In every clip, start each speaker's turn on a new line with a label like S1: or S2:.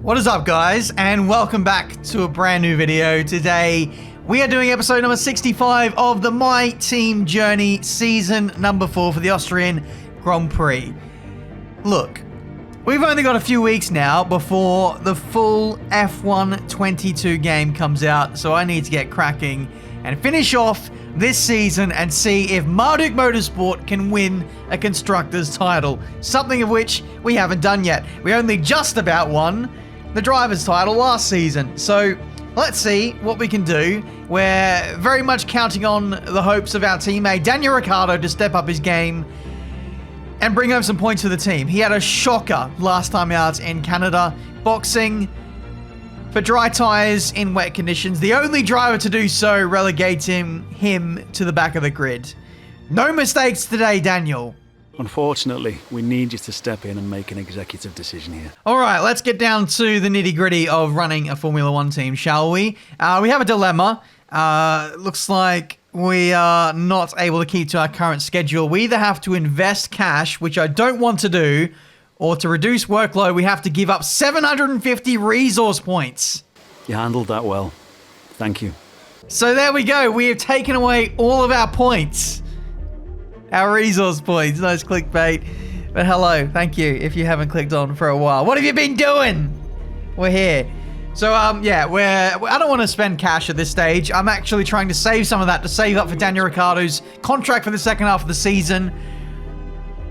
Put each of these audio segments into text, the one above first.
S1: What is up, guys, and welcome back to a brand new video. Today we are doing episode number 65 of the My Team Journey season number 4 for the Austrian Grand Prix. Look, we've only got a few weeks now before the full F1 22 game comes out, so I need to get cracking and finish off this season and see if Marduk Motorsport can win a Constructors title, something of which we haven't done yet. We only just about won the Drivers title last season, so let's see what we can do. We're very much counting on the hopes of our teammate Daniel Ricciardo to step up his game and bring home some points for the team. He had a shocker last time out in Canada, boxing for dry tyres in wet conditions. The only driver to do so relegates him to the back of the grid. No mistakes today, Daniel.
S2: Unfortunately, we need you to step in and make an executive decision here.
S1: All right, let's get down to the nitty-gritty of running a Formula One team, shall we? We have a dilemma. Looks like we are not able to keep to our current schedule. We either have to invest cash, which I don't want to do, or to reduce workload, we have to give up 750 resource points.
S2: You handled that well. Thank you.
S1: So there we go. We have taken away all of our points. Our resource points. Nice clickbait. But hello. Thank you if you haven't clicked on for a while. What have you been doing? We're here. So, yeah, I don't want to spend cash at this stage. I'm actually trying to save some of that to save up for Daniel Ricciardo's contract for the second half of the season.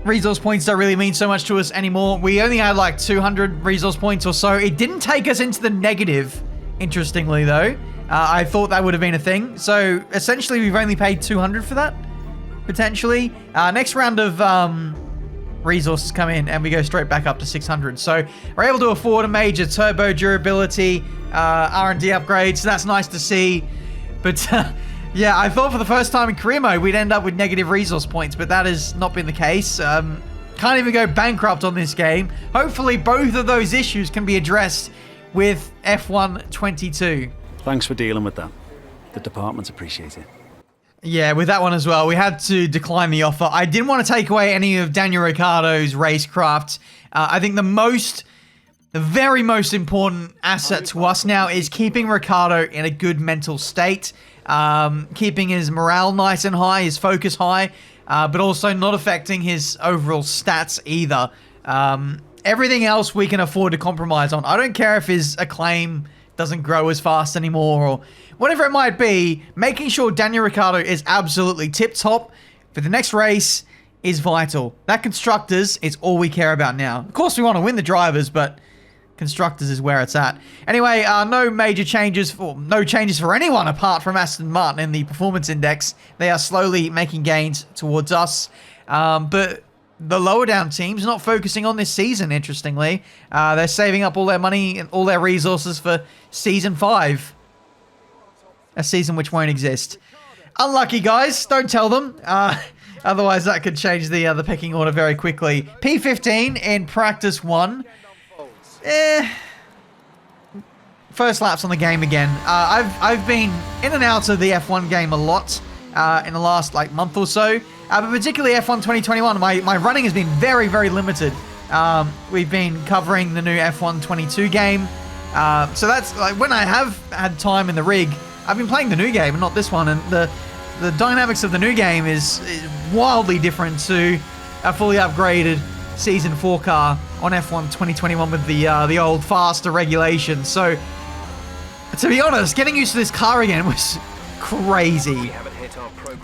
S1: Resource points don't really mean so much to us anymore. We only had like 200 resource points or so. It didn't take us into the negative, interestingly, though. I thought that would have been a thing. So, essentially, we've only paid 200 for that, potentially. Next round of resources come in, and we go straight back up to 600. So, we're able to afford a major turbo durability, R&D upgrade, so that's nice to see. But, yeah, I thought for the first time in career mode, we'd end up with negative resource points, but that has not been the case. Can't even go bankrupt on this game. Hopefully, both of those issues can be addressed with F1 22.
S2: Thanks for dealing with that. The departments appreciate it.
S1: Yeah, with that one as well, we had to decline the offer. I didn't want to take away any of Daniel Ricciardo's racecraft. I think the very most important asset to us now is keeping Ricciardo in a good mental state, keeping his morale nice and high, his focus high, but also not affecting his overall stats either. Everything else we can afford to compromise on. I don't care if his acclaim doesn't grow as fast anymore or whatever it might be. Making sure Daniel Ricciardo is absolutely tip-top for the next race is vital. That Constructors is all we care about now. Of course, we want to win the Drivers, but Constructors is where it's at. Anyway, no major changes, no changes for anyone apart from Aston Martin in the performance index. They are slowly making gains towards us. But the lower down teams not focusing on this season, interestingly. They're saving up all their money and all their resources for Season 5. A season which won't exist. Unlucky, guys. Don't tell them. Otherwise, that could change the pecking order very quickly. P15 in practice 1. First laps on the game again. I've been in and out of the F1 game a lot in the last month or so. But particularly F1 2021, my running has been very, very limited. We've been covering the new F1 22 game. So that's when I have had time in the rig, I've been playing the new game and not this one. And the dynamics of the new game is wildly different to a fully upgraded Season 4 car on F1 2021 with the old faster regulations. So, to be honest, getting used to this car again was crazy.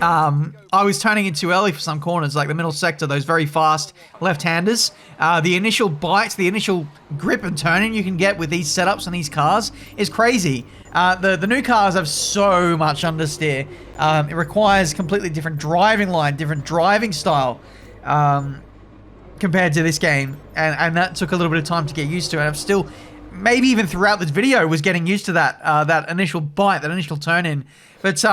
S1: I was turning it too early for some corners, like the middle sector, those very fast left-handers. The initial bite, the initial grip and turning you can get with these setups and these cars is crazy. The new cars have so much understeer. It requires completely different driving line, different driving style compared to this game. And that took a little bit of time to get used to. And I'm still, maybe even throughout this video, was getting used to that initial bite, that initial turn-in. But,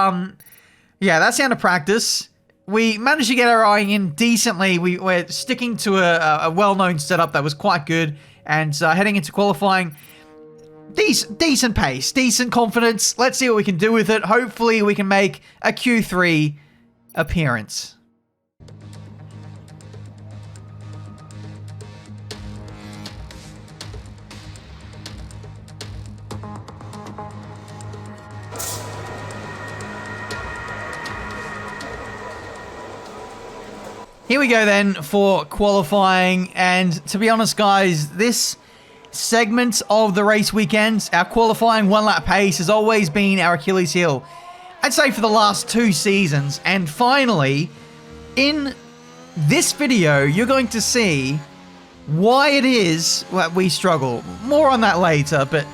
S1: yeah, that's the end of practice. We managed to get our eye in decently. We're sticking to a well-known setup that was quite good. And heading into qualifying, decent pace, decent confidence. Let's see what we can do with it. Hopefully we can make a Q3 appearance. Here we go then for qualifying, and to be honest guys, this segment of the race weekend, our qualifying one lap pace has always been our Achilles heel. I'd say for the last 2 seasons, and finally, in this video, you're going to see why it is that we struggle. More on that later, but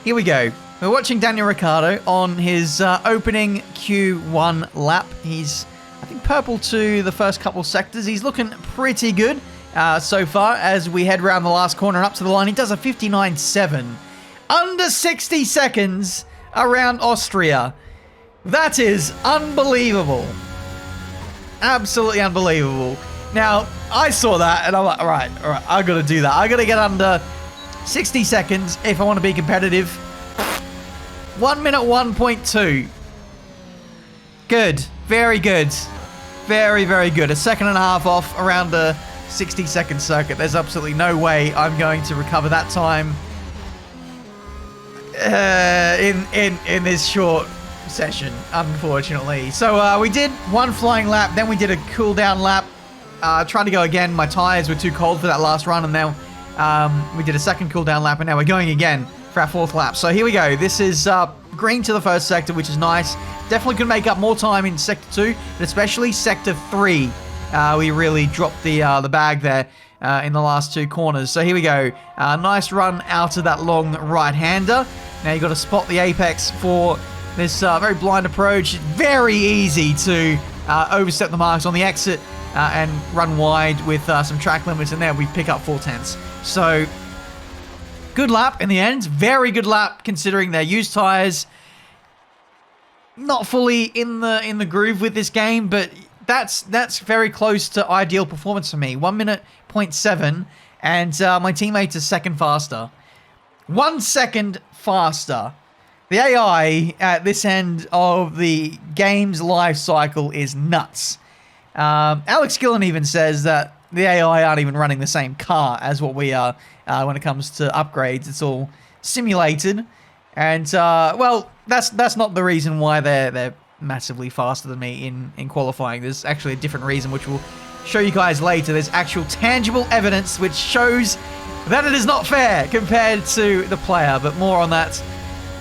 S1: here we go. We're watching Daniel Ricciardo on his opening Q1 lap. He's, I think, purple to the first couple sectors. He's looking pretty good so far as we head around the last corner and up to the line. He does a 59.7. Under 60 seconds around Austria. That is unbelievable. Absolutely unbelievable. Now, I saw that and I'm like, all right, I got to do that. I got to get under 60 seconds if I want to be competitive. 1 minute 1.2. Good. Very good. Very, very good. A second and a half off around the 60-second circuit. There's absolutely no way I'm going to recover that time in this short session, unfortunately. So we did one flying lap, then we did a cool down lap. Tried to go again. My tires were too cold for that last run, and now we did a second cool down lap, and now we're going again for our 4th lap. So here we go. This is green to the first sector, which is nice. Definitely could make up more time in sector 2, but especially sector 3. We really dropped the bag there in the last 2 corners. So here we go. Nice run out of that long right-hander. Now you've got to spot the apex for this very blind approach. Very easy to overstep the marks on the exit and run wide with some track limits, and there we pick up 4/10. So good lap in the end. Very good lap considering their used tires. Not fully in the groove with this game, but that's very close to ideal performance for me. 1 minute 0.7, and my teammate is second faster. 1 second faster. The AI at this end of the game's life cycle is nuts. Alex Gillen even says that the AI aren't even running the same car as what we are when it comes to upgrades. It's all simulated, and well, that's not the reason why they're massively faster than me in qualifying. There's actually a different reason, which we'll show you guys later. There's actual tangible evidence which shows that it is not fair compared to the player, but more on that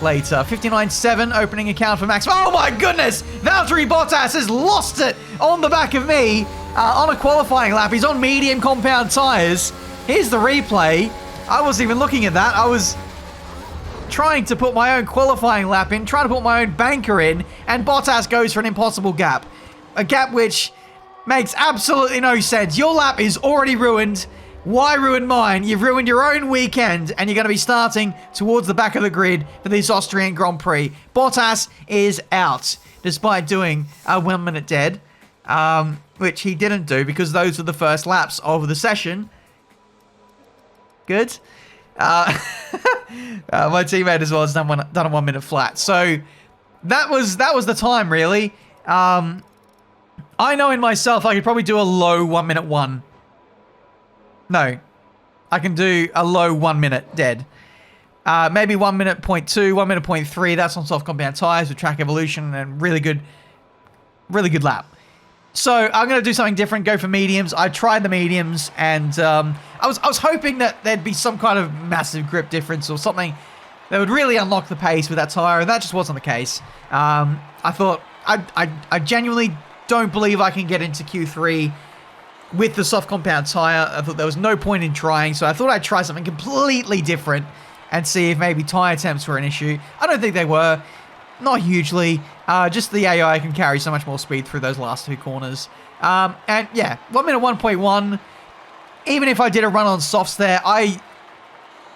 S1: later. 59.7 opening account for Max. Oh my goodness! Valtteri Bottas has lost it on the back of me on a qualifying lap. He's on medium compound tires. Here's the replay. I wasn't even looking at that. I was trying to put my own qualifying lap in, trying to put my own banker in, and Bottas goes for an impossible gap. A gap which makes absolutely no sense. Your lap is already ruined. Why ruin mine? You've ruined your own weekend, and you're going to be starting towards the back of the grid for this Austrian Grand Prix. Bottas is out, despite doing a 1 minute dead, which he didn't do because those were the first laps of the session. Good. My teammate as well has done a 1 minute flat. So that was the time, really. I know in myself I could probably do a low 1 minute 1. No, I can do a low 1 minute dead. Maybe 1 minute 0.2, 1 minute 0.3. That's on soft compound tires with track evolution and really good lap. So I'm going to do something different, go for mediums. I tried the mediums, and I was hoping that there'd be some kind of massive grip difference or something that would really unlock the pace with that tire, and that just wasn't the case. I thought, I genuinely don't believe I can get into Q3 with the soft compound tire. I thought there was no point in trying, so I thought I'd try something completely different and see if maybe tire temps were an issue. I don't think they were. Not hugely. Just the AI can carry so much more speed through those last 2 corners. And yeah, 1 minute 1.1. Even if I did a run on softs there, I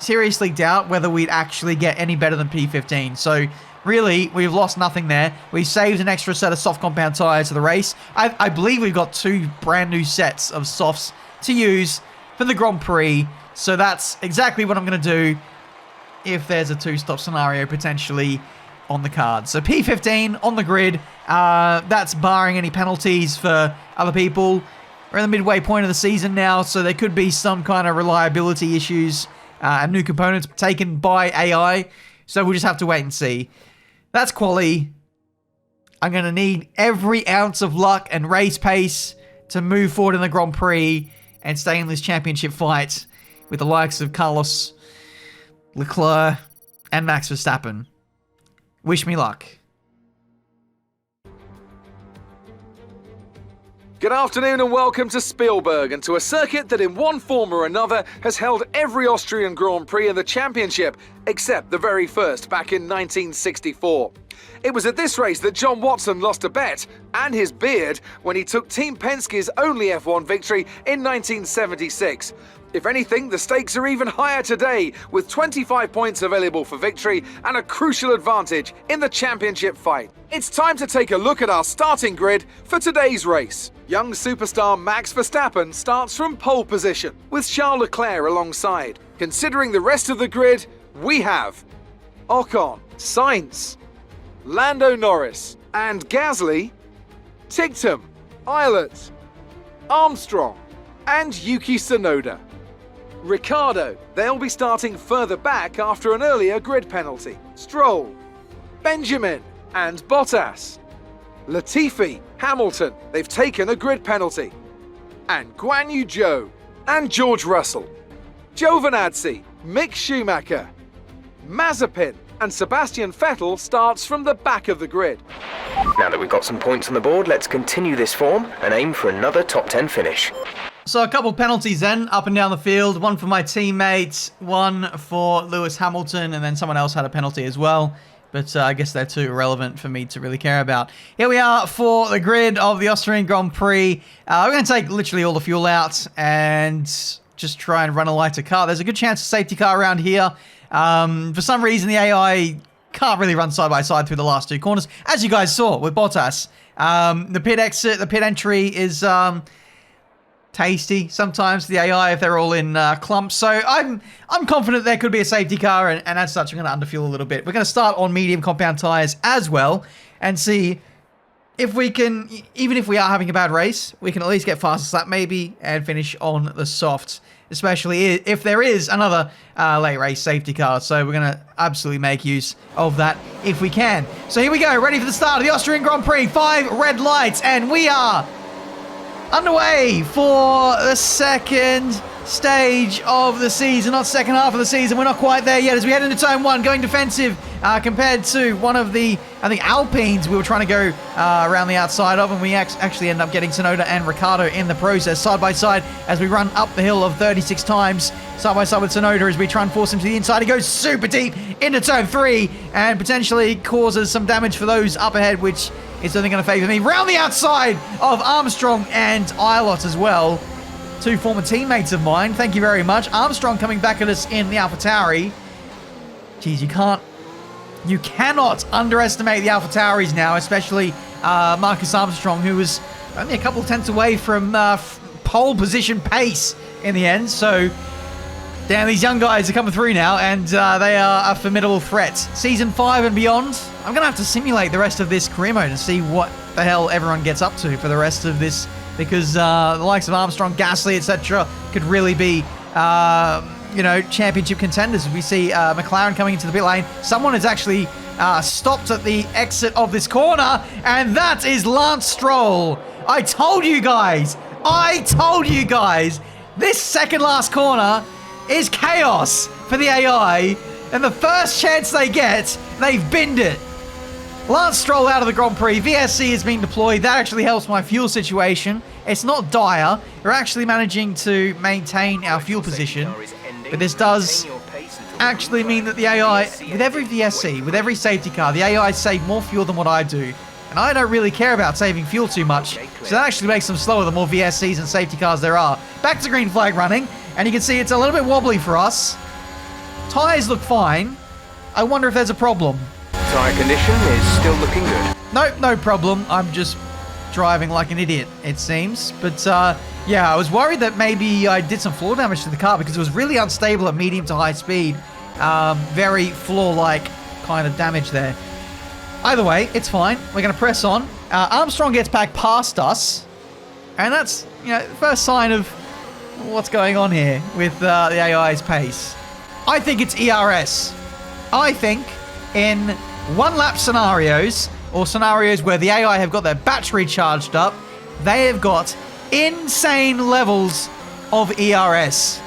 S1: seriously doubt whether we'd actually get any better than P15. So really, we've lost nothing there. We've saved an extra set of soft compound tires to the race. I believe we've got 2 brand new sets of softs to use for the Grand Prix. So that's exactly what I'm going to do if there's a 2-stop scenario potentially on the card. So P15 on the grid. That's barring any penalties for other people. We're in the midway point of the season now, so there could be some kind of reliability issues and new components taken by AI. So we'll just have to wait and see. That's quali. I'm going to need every ounce of luck and race pace to move forward in the Grand Prix and stay in this championship fight with the likes of Carlos, Leclerc, and Max Verstappen. Wish me luck.
S3: Good afternoon and welcome to Spielberg and to a circuit that in one form or another has held every Austrian Grand Prix in the championship, except the very first back in 1964. It was at this race that John Watson lost a bet and his beard when he took Team Penske's only F1 victory in 1976. If anything, the stakes are even higher today, with 25 points available for victory and a crucial advantage in the championship fight. It's time to take a look at our starting grid for today's race. Young superstar Max Verstappen starts from pole position, with Charles Leclerc alongside. Considering the rest of the grid, we have Ocon, Sainz, Lando Norris, and Gasly, Ticktum, Eilert, Armstrong, and Yuki Tsunoda. Ricciardo, they'll be starting further back after an earlier grid penalty. Stroll, Benjamin, and Bottas. Latifi, Hamilton, they've taken a grid penalty. And Guan Yu Zhou, and George Russell. Giovinazzi, Mick Schumacher, Mazepin, and Sebastian Vettel starts from the back of the grid.
S4: Now that we've got some points on the board, let's continue this form and aim for another top 10 finish.
S1: So a couple penalties then, up and down the field. One for my teammates, one for Lewis Hamilton, and then someone else had a penalty as well. But I guess they're too irrelevant for me to really care about. Here we are for the grid of the Austrian Grand Prix. We're going to take literally all the fuel out and just try and run a lighter car. There's a good chance of safety car around here. For some reason, the AI can't really run side by side through the last two corners, as you guys saw with Bottas. The pit exit, the pit entry is tasty sometimes, the AI, if they're all in clumps. So I'm confident there could be a safety car, and as such, I'm going to underfuel a little bit. We're going to start on medium compound tires as well and see if we can, even if we are having a bad race, we can at least get fastest lap maybe and finish on the soft, especially if there is another late race safety car. So we're going to absolutely make use of that if we can. So here we go, ready for the start of the Austrian Grand Prix. 5 red lights, and we are underway for the second stage of the season, not second half of the season. We're not quite there yet as we head into turn 1, going defensive compared to one of the, I think, Alpines we were trying to go around the outside of, and we actually end up getting Tsunoda and Ricciardo in the process, side by side as we run up the hill of 36 times, side by side with Tsunoda as we try and force him to the inside. He goes super deep into turn 3 and potentially causes some damage for those up ahead, which is only going to favour me. Round the outside of Armstrong and Eilert as well. 2 former teammates of mine. Thank you very much. Armstrong coming back at us in the AlphaTauri. Jeez, you cannot underestimate the AlphaTauris now, especially Marcus Armstrong, who was only a couple of tenths away from pole position pace in the end. So, damn, these young guys are coming through now, and they are a formidable threat. Season 5 and beyond, I'm going to have to simulate the rest of this career mode and see what the hell everyone gets up to for the rest of this, because the likes of Armstrong, Gasly, etc. could really be, championship contenders. We see McLaren coming into the pit lane. Someone has actually stopped at the exit of this corner, and that is Lance Stroll. I told you guys, this second last corner is chaos for the AI, and the first chance they get, they've binned it. Lance Stroll out of the Grand Prix. VSC is being deployed. That actually helps my fuel situation. It's not dire. We're actually managing to maintain our fuel position, but this does actually mean that the AI, with every VSC, with every safety car, the AI save more fuel than what I do, and I don't really care about saving fuel too much, so that actually makes them slower the more VSCs and safety cars there are. Back to green flag running, and you can see it's a little bit wobbly for us. Tyres look fine. I wonder if there's a problem.
S4: Tyre condition is still looking good.
S1: Nope, no problem. I'm just driving like an idiot, it seems. But yeah, I was worried that maybe I did some floor damage to the car because it was really unstable at medium to high speed. Very floor-like kind of damage there. Either way, it's fine. We're going to press on. Armstrong gets back past us. And that's, the first sign of what's going on here with the AI's pace. I think it's ERS. I think in one-lap scenarios, or scenarios where the AI have got their battery charged up, they have got insane levels of ERS.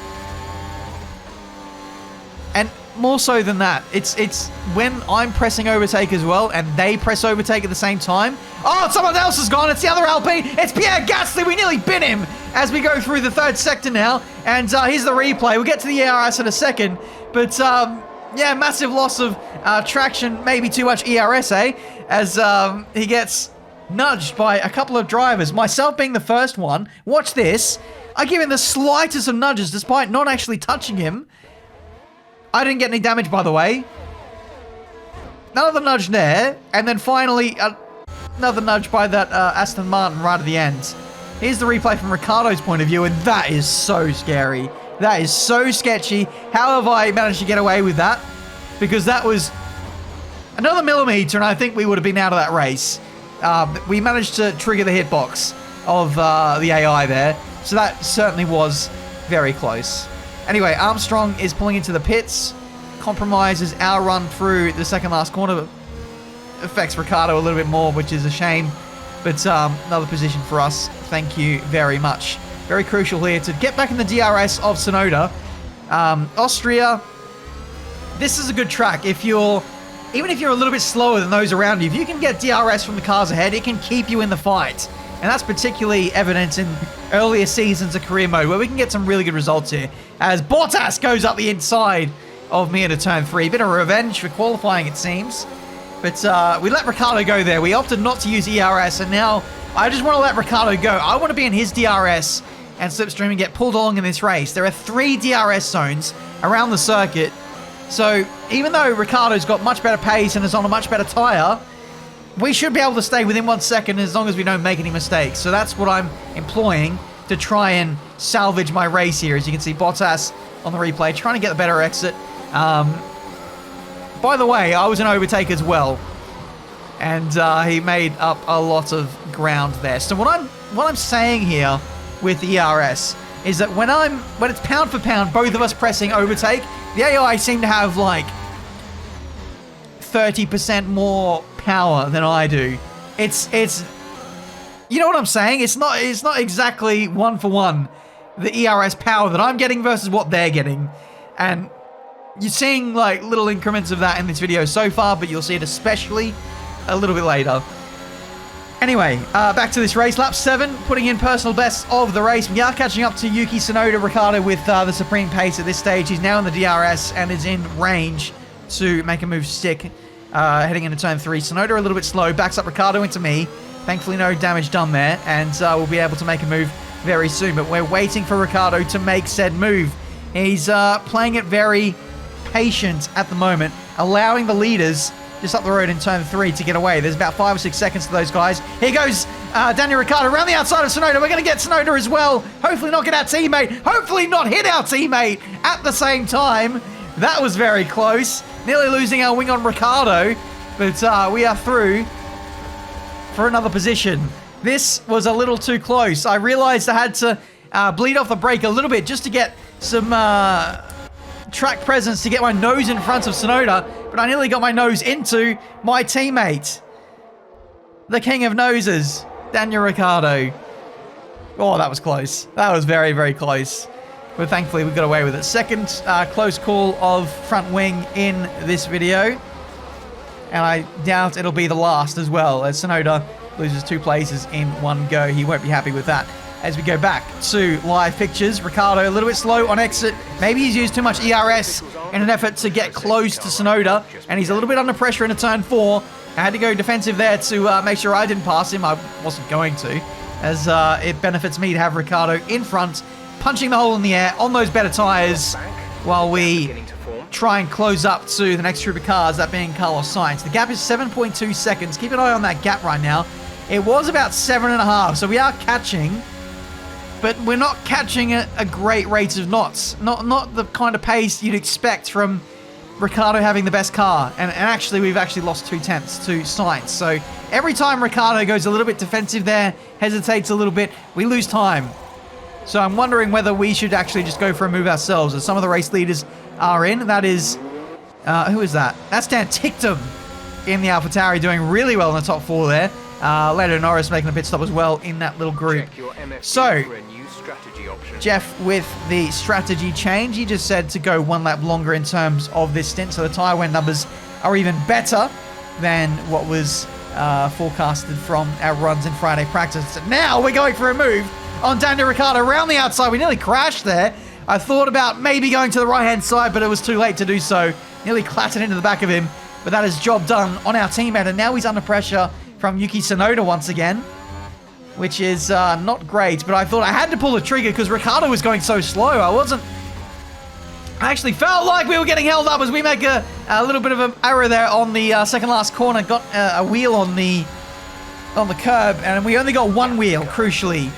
S1: And more so than that, it's when I'm pressing overtake as well and they press overtake at the same time. Oh, someone else has gone. It's the other Alpine. It's Pierre Gasly. We nearly bin him as we go through the third sector now. And here's the replay. We'll get to the ERS in a second. But yeah, massive loss of traction, maybe too much ERS, as he gets nudged by a couple of drivers, myself being the first one. Watch this. I give him the slightest of nudges despite not actually touching him. I didn't get any damage, by the way. Another nudge there, and then finally another nudge by that Aston Martin right at the end. Here's the replay from Ricciardo's point of view, and that is so scary. That is so sketchy. How have I managed to get away with that? Because that was another millimeter, and I think we would have been out of that race. We managed to trigger the hitbox of the AI there, so that certainly was very close. Anyway, Armstrong is pulling into the pits, compromises our run through the second last corner, affects Ricciardo a little bit more, which is a shame, but another position for us. Thank you very much. Very crucial here to get back in the DRS of Sonoda. Austria, this is a good track. Even if you're a little bit slower than those around you, if you can get DRS from the cars ahead, it can keep you in the fight. And that's particularly evident in earlier seasons of career mode, where we can get some really good results here. As Bottas goes up the inside of me into turn 3. Bit of revenge for qualifying, it seems. But we let Ricciardo go there. We opted not to use ERS, and now I just want to let Ricciardo go. I want to be in his DRS and slipstream and get pulled along in this race. There are 3 DRS zones around the circuit. So even though Ricciardo's got much better pace and is on a much better tyre, we should be able to stay within 1 second as long as we don't make any mistakes. So that's what I'm employing to try and salvage my race here. As you can see, Bottas on the replay trying to get the better exit. By the way, I was an overtake as well, and he made up a lot of ground there. So what I'm saying here with ERS is that when it's pound for pound, both of us pressing overtake, the AI seem to have like 30% more power than I do. It's you know what I'm saying? It's not exactly 1 for 1 the ERS power that I'm getting versus what they're getting. And you're seeing like little increments of that in this video so far, but you'll see it especially a little bit later. Anyway, back to this race. Lap 7, putting in personal best of the race. We are catching up to Yuki Tsunoda. Ricciardo with the supreme pace at this stage. He's now in the DRS and is in range to make a move stick. Heading into turn 3. Tsunoda a little bit slow. Backs up Ricciardo into me. Thankfully, no damage done there. And we'll be able to make a move very soon. But we're waiting for Ricciardo to make said move. He's playing it very patient at the moment, allowing the leaders just up the road in turn 3 to get away. There's about 5 or 6 seconds to those guys. Here goes Daniel Ricciardo around the outside of Tsunoda. We're going to get Tsunoda as well. Hopefully not get our teammate. Hopefully not hit our teammate at the same time. That was very close. Nearly losing our wing on Ricciardo. But we are through for another position. This was a little too close. I realized I had to bleed off the brake a little bit just to get some track presence to get my nose in front of Tsunoda, but I nearly got my nose into my teammate, the king of noses, Daniel Ricciardo. Oh, that was close. That was very, very close. But thankfully, we got away with it. Second close call of front wing in this video. And I doubt it'll be the last as well, as Tsunoda loses 2 places in one go. He won't be happy with that. As we go back to live pictures, Ricciardo a little bit slow on exit. Maybe he's used too much ERS in an effort to get close to Tsunoda, and he's a little bit under pressure into turn 4. I had to go defensive there to make sure I didn't pass him. I wasn't going to, as it benefits me to have Ricciardo in front, punching the hole in the air on those better tyres while we try and close up to the next group of cars, that being Carlos Sainz. The gap is 7.2 seconds. Keep an eye on that gap right now. It was about 7.5, so we are catching, but we're not catching at a great rate of knots. Not the kind of pace you'd expect from Ricciardo having the best car. And actually, we've actually lost 2 tenths to Sainz. So every time Ricciardo goes a little bit defensive there, hesitates a little bit, we lose time. So I'm wondering whether we should actually just go for a move ourselves, as some of the race leaders are in. That is, who is that? That's Dan Ticktum in the AlphaTauri, doing really well in the top 4 there. Lando Norris making a pit stop as well in that little group. So, Jeff, with the strategy change, he just said to go 1 lap longer in terms of this stint, so the tyre wear numbers are even better than what was forecasted from our runs in Friday practice. Now we're going for a move on Daniel Ricciardo around the outside. We nearly crashed there. I thought about maybe going to the right-hand side, but it was too late to do so. Nearly clattered into the back of him, but that is job done on our teammate, and now he's under pressure from Yuki Tsunoda once again, which is not great, but I thought I had to pull the trigger because Ricciardo was going so slow. I actually felt like we were getting held up as we make a little bit of an error there on the second last corner. Got a wheel on the curb, and we only got 1 wheel, crucially.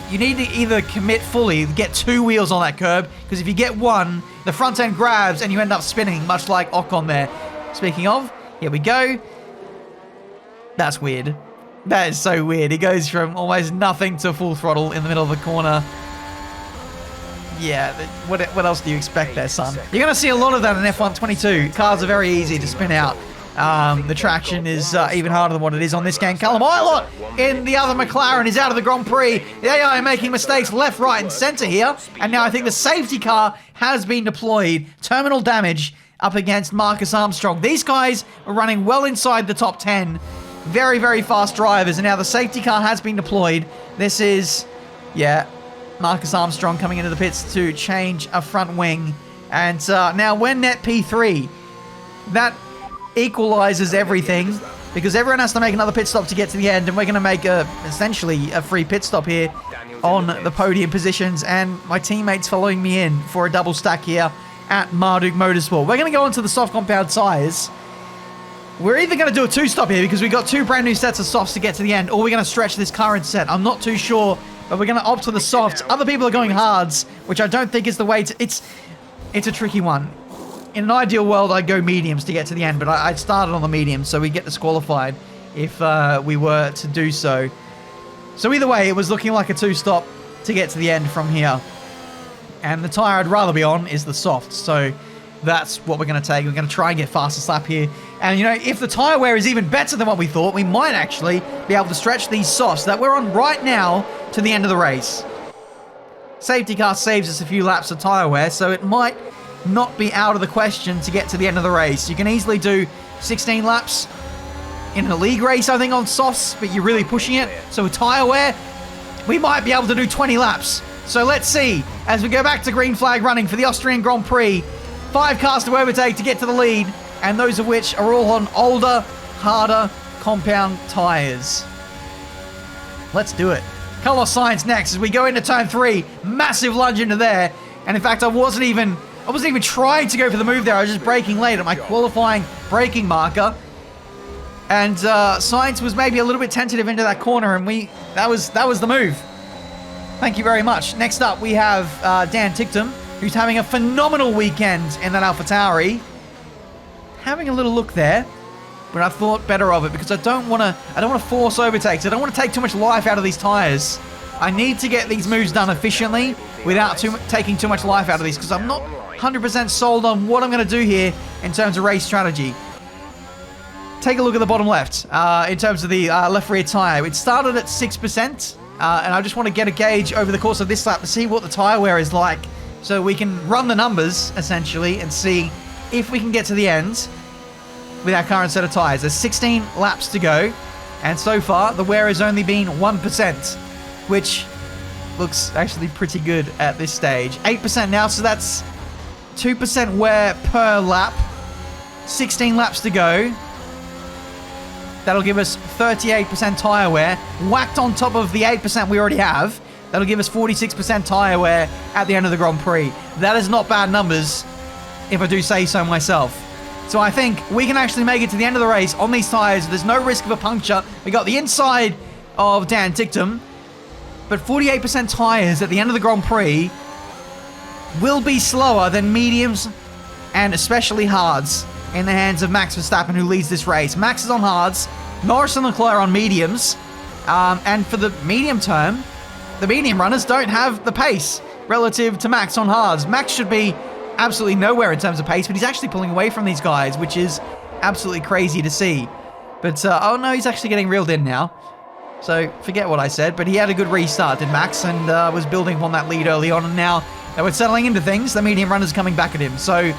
S1: You need to either commit fully, get 2 wheels on that curb, because if you get 1, the front end grabs and you end up spinning, much like Ocon there. Speaking of, here we go. That's weird. That is so weird. He goes from almost nothing to full throttle in the middle of the corner. Yeah, what else do you expect there, son? You're going to see a lot of that in F1 22. Cars are very easy to spin out. The traction is even harder than what it is on this game. Callum Ilott in the other McLaren is out of the Grand Prix. The AI making mistakes left, right, and center here. And now I think the safety car has been deployed. Terminal damage up against Marcus Armstrong. These guys are running well inside the top 10. Very, very fast drivers. And now the safety car has been deployed. This is, yeah, Marcus Armstrong coming into the pits to change a front wing. And now we're net P3. That equalizes everything because everyone has to make another pit stop to get to the end, and we're going to make essentially a free pit stop here on the podium positions, and my teammates following me in for a double stack here at Marduk Motorsport. We're going to go onto the soft compound tyres. We're either going to do a 2-stop here because we've got 2 brand new sets of softs to get to the end, or we're going to stretch this current set. I'm not too sure, but we're going to opt for the softs. Other people are going hards, which I don't think is the way to... It's a tricky one. In an ideal world, I'd go mediums to get to the end, but I started on the mediums, so we get disqualified if we were to do so. So either way, it was looking like a 2-stop to get to the end from here. And the tyre I'd rather be on is the soft, so that's what we're going to take. We're going to try and get fastest lap here. And, you know, if the tyre wear is even better than what we thought, we might actually be able to stretch these softs that we're on right now to the end of the race. Safety car saves us a few laps of tyre wear, so it might not be out of the question to get to the end of the race. You can easily do 16 laps in a league race, I think, on softs, but you're really pushing it. So with tyre wear, we might be able to do 20 laps. So let's see, as we go back to green flag running for the Austrian Grand Prix, 5 cars to overtake to get to the lead, and those of which are all on older, harder compound tyres. Let's do it. Carlos Sainz next as we go into turn 3. Massive lunge into there. And in fact, I wasn't even trying to go for the move there. I was just braking late at my qualifying braking marker. And Sainz was maybe a little bit tentative into that corner, and that was the move. Thank you very much. Next up, we have Dan Tichtum, who's having a phenomenal weekend in that AlphaTauri. Having a little look there, but I thought better of it because I don't want to force overtakes. I don't want to take too much life out of these tires. I need to get these moves done efficiently without taking too much life out of these because I'm not 100% sold on what I'm going to do here in terms of race strategy. Take a look at the bottom left in terms of the left rear tire. It started at 6%, and I just want to get a gauge over the course of this lap to see what the tire wear is like so we can run the numbers, essentially, and see if we can get to the end with our current set of tires. There's 16 laps to go, and so far the wear has only been 1%, which looks actually pretty good at this stage. 8% now, so that's 2% wear per lap. 16 laps to go. That'll give us 38% tire wear, whacked on top of the 8% we already have. That'll give us 46% tire wear at the end of the Grand Prix. That is not bad numbers, if I do say so myself. So I think we can actually make it to the end of the race on these tires. There's no risk of a puncture. We got the inside of Dan Tichtum, but 48% tires at the end of the Grand Prix will be slower than mediums and especially hards in the hands of Max Verstappen, who leads this race. Max is on hards, Norris and Leclerc on mediums, and for the medium term, the medium runners don't have the pace relative to Max on hards. Max should be absolutely nowhere in terms of pace, but he's actually pulling away from these guys, which is absolutely crazy to see. But, oh no, he's actually getting reeled in now. So forget what I said, but he had a good restart, did Max, and was building on that lead early on. And now that we're settling into things, the medium runner's coming back at him. So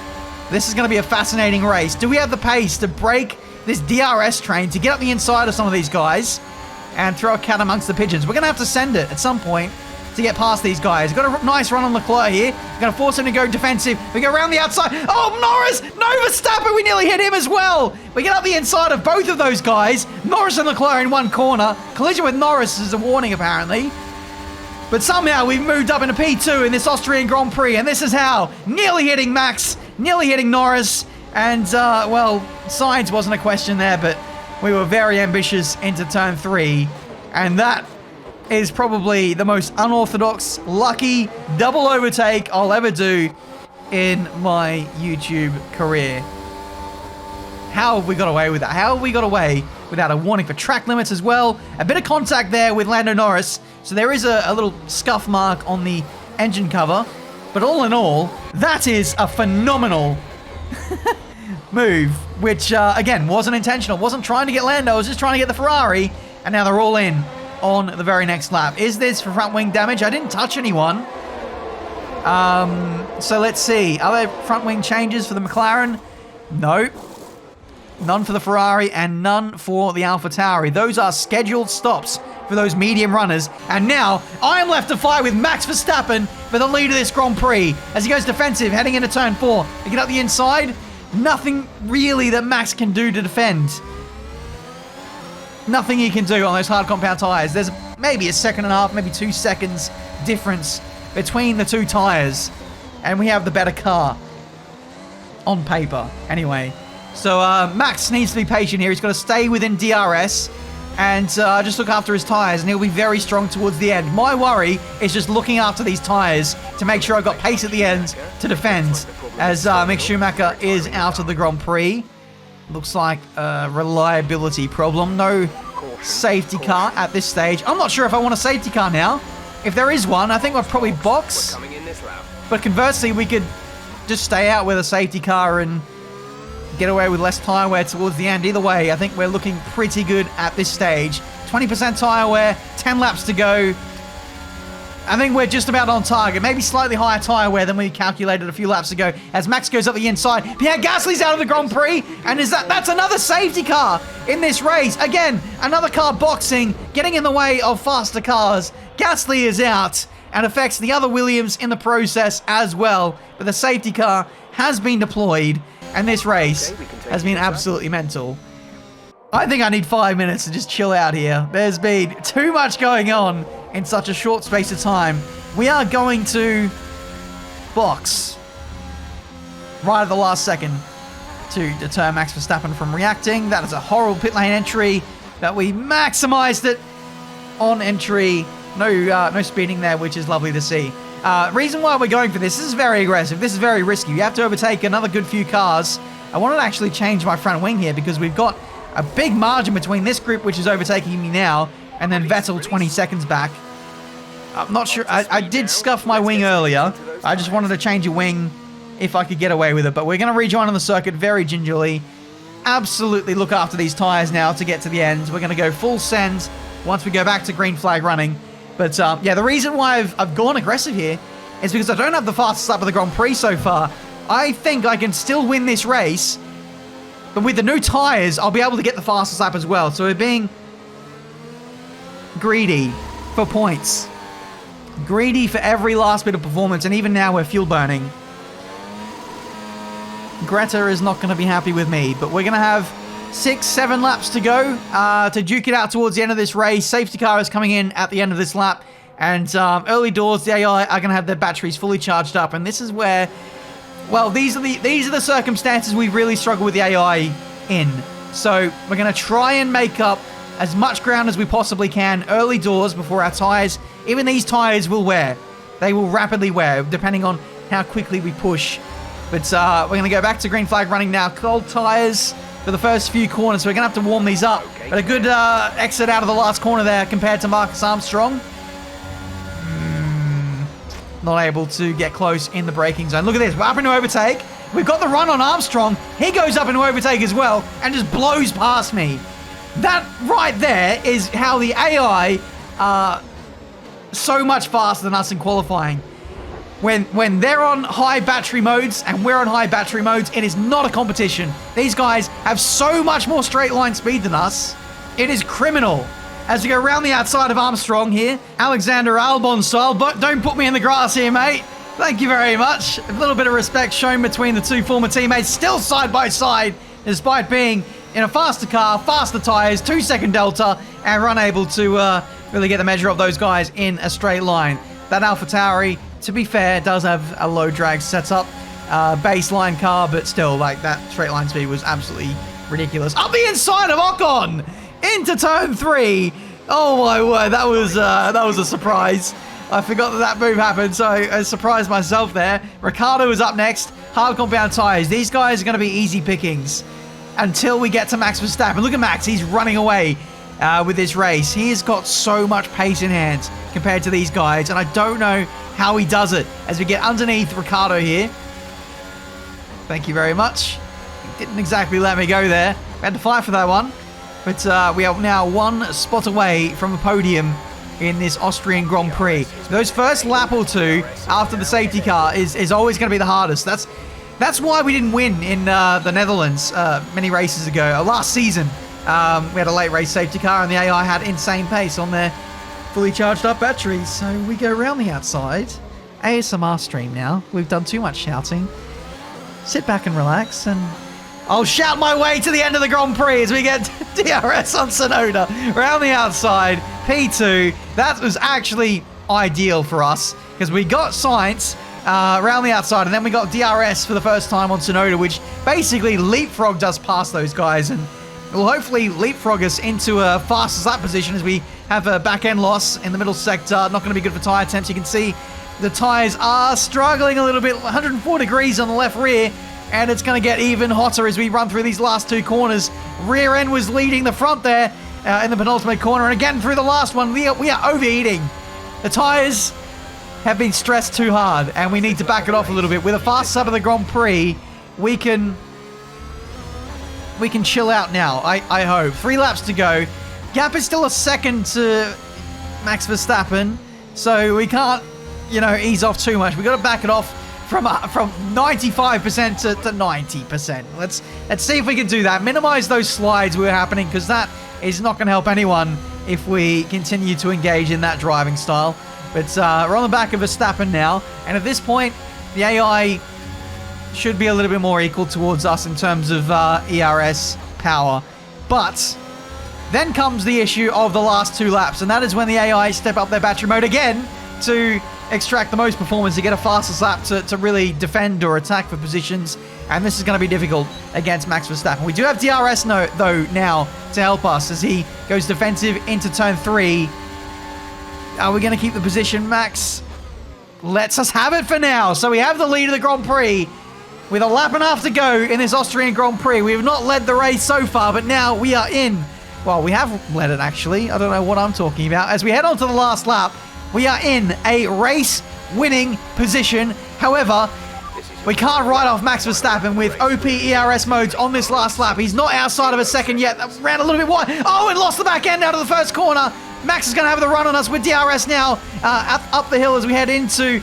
S1: this is going to be a fascinating race. Do we have the pace to break this DRS train, to get up the inside of some of these guys and throw a cat amongst the pigeons? We're going to have to send it at some point to get past these guys. Got a nice run on Leclerc here. We're going to force him to go defensive. We go around the outside. Oh, Norris! No, Verstappen! We nearly hit him as well. We get up the inside of both of those guys. Norris and Leclerc in one corner. Collision with Norris is a warning, apparently. But somehow we've moved up into P2 in this Austrian Grand Prix, and this is how. Nearly hitting Max, nearly hitting Norris, and, well, Sainz wasn't a question there, but we were very ambitious into turn 3, and that is probably the most unorthodox, lucky double overtake I'll ever do in my YouTube career. How have we got away with that? How have we got away without a warning for track limits as well? A bit of contact there with Lando Norris, so there is a little scuff mark on the engine cover. But all in all, that is a phenomenal move, which, again, wasn't intentional. Wasn't trying to get Lando, I was just trying to get the Ferrari, and now they're all in on the very next lap. Is this for front wing damage? I didn't touch anyone. So let's see. Are there front wing changes for the McLaren? No. None for the Ferrari and none for the AlphaTauri. Those are scheduled stops for those medium runners. And now I am left to fight with Max Verstappen for the lead of this Grand Prix as he goes defensive, heading into turn 4. We get up the inside. Nothing really that Max can do to defend. Nothing he can do on those hard compound tyres. There's maybe a second and a half, maybe 2 seconds difference between the two tyres. And we have the better car. On paper, anyway. So Max needs to be patient here. He's got to stay within DRS and just look after his tyres, and he'll be very strong towards the end. My worry is just looking after these tyres to make sure I've got pace at the end to defend, as Mick Schumacher is out of the Grand Prix. Looks like a reliability problem. No safety car at this stage. I'm not sure if I want a safety car now. If there is one, I think we'll probably box. But conversely, we could just stay out with a safety car and get away with less tyre wear towards the end. Either way, I think we're looking pretty good at this stage. 20% tyre wear, 10 laps to go. I think we're just about on target. Maybe slightly higher tyre wear than we calculated a few laps ago as Max goes up the inside. Pierre Gasly's out of the Grand Prix, and that's another safety car in this race. Again, another car boxing, getting in the way of faster cars. Gasly is out and affects the other Williams in the process as well. But the safety car has been deployed, and this race has been absolutely mental. I think I need 5 minutes to just chill out here. There's been too much going on in such a short space of time. We are going to box right at the last second to deter Max Verstappen from reacting. That is a horrible pit lane entry, but we maximized it on entry. No speeding there, which is lovely to see. Reason why we're going for this is very aggressive. This is very risky. You have to overtake another good few cars. I wanted to actually change my front wing here because we've got a big margin between this group, which is overtaking me now, and then Vettel 20 seconds back. I'm not sure. I did scuff my wing earlier. I just wanted to change a wing if I could get away with it. But we're going to rejoin on the circuit very gingerly. Absolutely look after these tyres now to get to the end. We're going to go full send once we go back to green flag running. But yeah, the reason why I've gone aggressive here is because I don't have the fastest lap of the Grand Prix so far. I think I can still win this race, but with the new tyres, I'll be able to get the fastest lap as well. So we're being greedy for points. Greedy for every last bit of performance, and even now we're fuel burning. Greta is not going to be happy with me, but we're going to have 6-7 laps to go to duke it out towards the end of this race. Safety car is coming in at the end of this lap, and early doors, the AI are going to have their batteries fully charged up, and this is where, well, these are the circumstances we really struggle with the AI in. So we're going to try and make up as much ground as we possibly can early doors before our tyres. Even these tyres will wear. They will rapidly wear, depending on how quickly we push. But we're going to go back to green flag running now. Cold tyres for the first few corners, so we're going to have to warm these up. But a good exit out of the last corner there compared to Marcus Armstrong. Not able to get close in the braking zone. Look at this. We're up into overtake. We've got the run on Armstrong. He goes up into overtake as well and just blows past me. That right there is how the AI are so much faster than us in qualifying. When they're on high battery modes and we're on high battery modes, it is not a competition. These guys have so much more straight line speed than us. It is criminal. As we go around the outside of Armstrong here, Alexander Albon style, but don't put me in the grass here, mate. Thank you very much. A little bit of respect shown between the two former teammates, still side by side, despite being in a faster car, faster tyres, 2-second delta, and unable to really get the measure of those guys in a straight line. That AlphaTauri, to be fair, does have a low drag setup, baseline car, but still, like, that straight line speed was absolutely ridiculous. Up the inside of Ocon into turn 3. Oh my word, that was a surprise. I forgot that move happened, so I surprised myself there. Ricciardo is up next. Hard compound tires. These guys are going to be easy pickings until we get to Max Verstappen. Look at Max, he's running away with this race. He has got so much pace in hand compared to these guys, and I don't know how he does it. As we get underneath Ricciardo here. Thank you very much. He didn't exactly let me go there. We had to fight for that one. But we are now one spot away from a podium in this Austrian Grand Prix. Those first lap or two after the safety car is always going to be the hardest. That's why we didn't win in the Netherlands many races ago. Last season, we had a late race safety car and the AI had insane pace on their fully charged up batteries. So we go around the outside. ASMR stream now. We've done too much shouting. Sit back and relax, and I'll shout my way to the end of the Grand Prix as we get DRS on Tsunoda. Around the outside, P2. That was actually ideal for us because we got Sainz around the outside, and then we got DRS for the first time on Tsunoda, which basically leapfrogged us past those guys, and will hopefully leapfrog us into a fastest lap position as we have a back-end loss in the middle sector. Not going to be good for tyre temps. You can see the tyres are struggling a little bit. 104 degrees on the left rear. And it's going to get even hotter as we run through these last two corners. Rear end was leading the front there in the penultimate corner. And again, through the last one, we are overheating. The tyres have been stressed too hard, and we need to back it off a little bit. With a fast sub of the Grand Prix, we can chill out now, I hope. 3 laps to go. Gap is still a second to Max Verstappen, so we can't, ease off too much. We've got to back it off from 95% to 90%. Let's see if we can do that. Minimize those slides were happening, because that is not going to help anyone if we continue to engage in that driving style. But we're on the back of Verstappen now, and at this point, the AI should be a little bit more equal towards us in terms of ERS power. But then comes the issue of the last 2 laps, and that is when the AI step up their battery mode again to extract the most performance to get a fastest lap to really defend or attack for positions, and this is going to be difficult against Max Verstappen. We do have DRS though now to help us as he goes defensive into turn 3. Are we going to keep the position? Max lets us have it for now, so we have the lead of the Grand Prix with a lap and a half to go in this Austrian Grand Prix. We have not led the race so far, but now we are in. Well, we have led it actually. I don't know what I'm talking about. As we head on to the last lap, we are in a race-winning position. However, we can't write off Max Verstappen with OP ERS modes on this last lap. He's not outside of a second yet. That ran a little bit wide. Oh, and lost the back end out of the first corner. Max is going to have the run on us with DRS now up the hill as we head into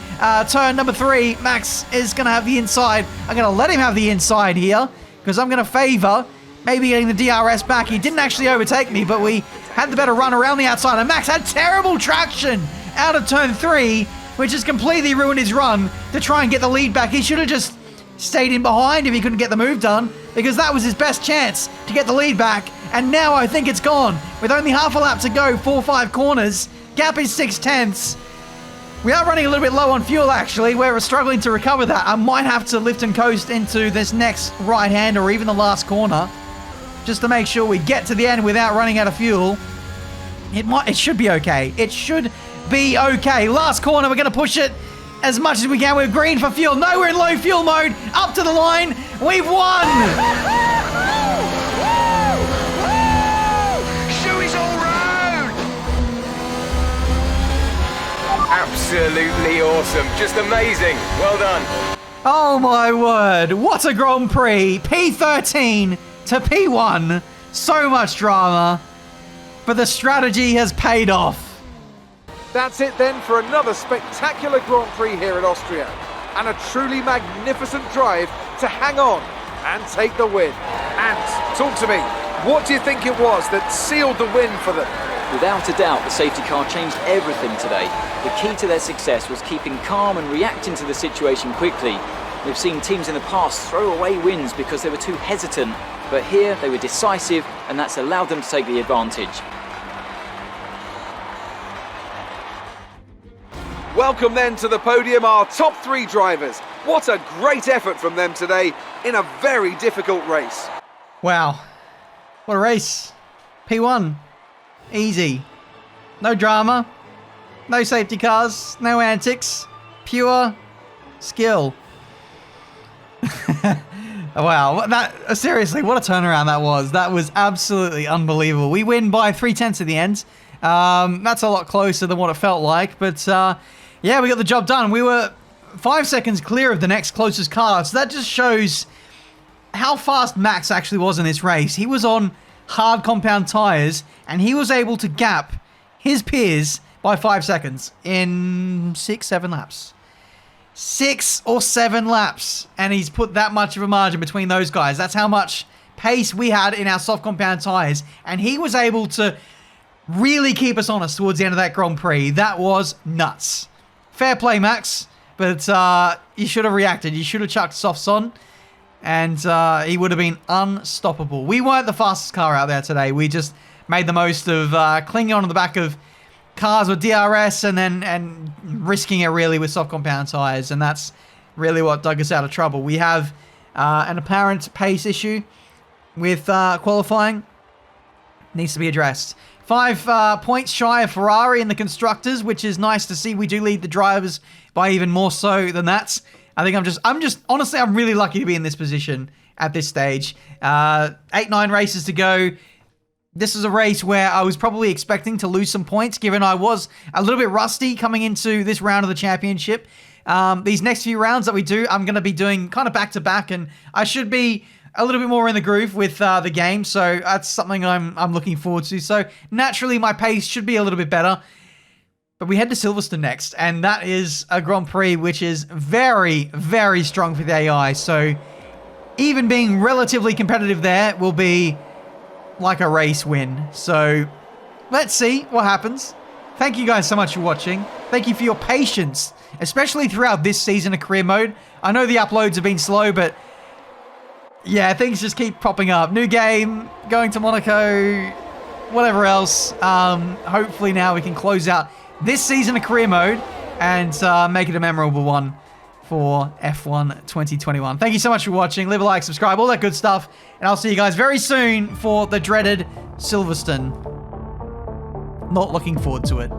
S1: turn number 3. Max is going to have the inside. I'm going to let him have the inside here because I'm going to favor maybe getting the DRS back. He didn't actually overtake me, but we had the better run around the outside. And Max had terrible traction out of turn 3, which has completely ruined his run to try and get the lead back. He should have just stayed in behind if he couldn't get the move done, because that was his best chance to get the lead back. And now I think it's gone. With only half a lap to go, 4-5 corners, gap is 6/10. We are running a little bit low on fuel, actually. We're struggling to recover that. I might have to lift and coast into this next right-hand or even the last corner just to make sure we get to the end without running out of fuel. It should be okay. It should be okay. Last corner, we're going to push it as much as we can. We're green for fuel. No, we're in low fuel mode. Up to the line. We've won!
S3: Shoey's all round!
S4: Absolutely awesome. Just amazing. Well done.
S1: Oh my word. What a Grand Prix. P13 to P1. So much drama, but the strategy has paid off.
S3: That's it then for another spectacular Grand Prix here at Austria. And a truly magnificent drive to hang on and take the win. And talk to me, what do you think it was that sealed the win for them?
S5: Without a doubt, the safety car changed everything today. The key to their success was keeping calm and reacting to the situation quickly. We've seen teams in the past throw away wins because they were too hesitant, but here they were decisive, and that's allowed them to take the advantage.
S3: Welcome then to the podium, our top 3 drivers. What a great effort from them today in a very difficult race.
S1: Wow. What a race. P1. Easy. No drama. No safety cars. No antics. Pure skill. Wow. Seriously, what a turnaround that was. That was absolutely unbelievable. We win by 3/10 at the end. That's a lot closer than what it felt like, but yeah, we got the job done. We were 5 seconds clear of the next closest car, so that just shows how fast Max actually was in this race. He was on hard compound tires, and he was able to gap his peers by 5 seconds in 6-7 laps. 6 or 7 laps, and he's put that much of a margin between those guys. That's how much pace we had in our soft compound tires, and he was able to really keep us honest towards the end of that Grand Prix. That was nuts. Fair play, Max, but you should have reacted. You should have chucked softs on, and he would have been unstoppable. We weren't the fastest car out there today. We just made the most of clinging on to the back of cars with DRS and risking it really with soft compound tires, and that's really what dug us out of trouble. We have an apparent pace issue with qualifying. Needs to be addressed. 5 points shy of Ferrari in the constructors, which is nice to see. We do lead the drivers by even more so than that. I think honestly, I'm really lucky to be in this position at this stage. 8-9 races to go. This is a race where I was probably expecting to lose some points, given I was a little bit rusty coming into this round of the championship. These next few rounds that we do, I'm going to be doing kind of back-to-back, and I should be a little bit more in the groove with the game, so that's something I'm looking forward to. So naturally, my pace should be a little bit better. But we head to Silverstone next, and that is a Grand Prix which is very, very strong for the AI. So even being relatively competitive there will be like a race win. So let's see what happens. Thank you guys so much for watching. Thank you for your patience, especially throughout this season of career mode. I know the uploads have been slow, but yeah, things just keep popping up. New game, going to Monaco, whatever else. Hopefully now we can close out this season of career mode and make it a memorable one for F1 2021. Thank you so much for watching. Leave a like, subscribe, all that good stuff. And I'll see you guys very soon for the dreaded Silverstone. Not looking forward to it.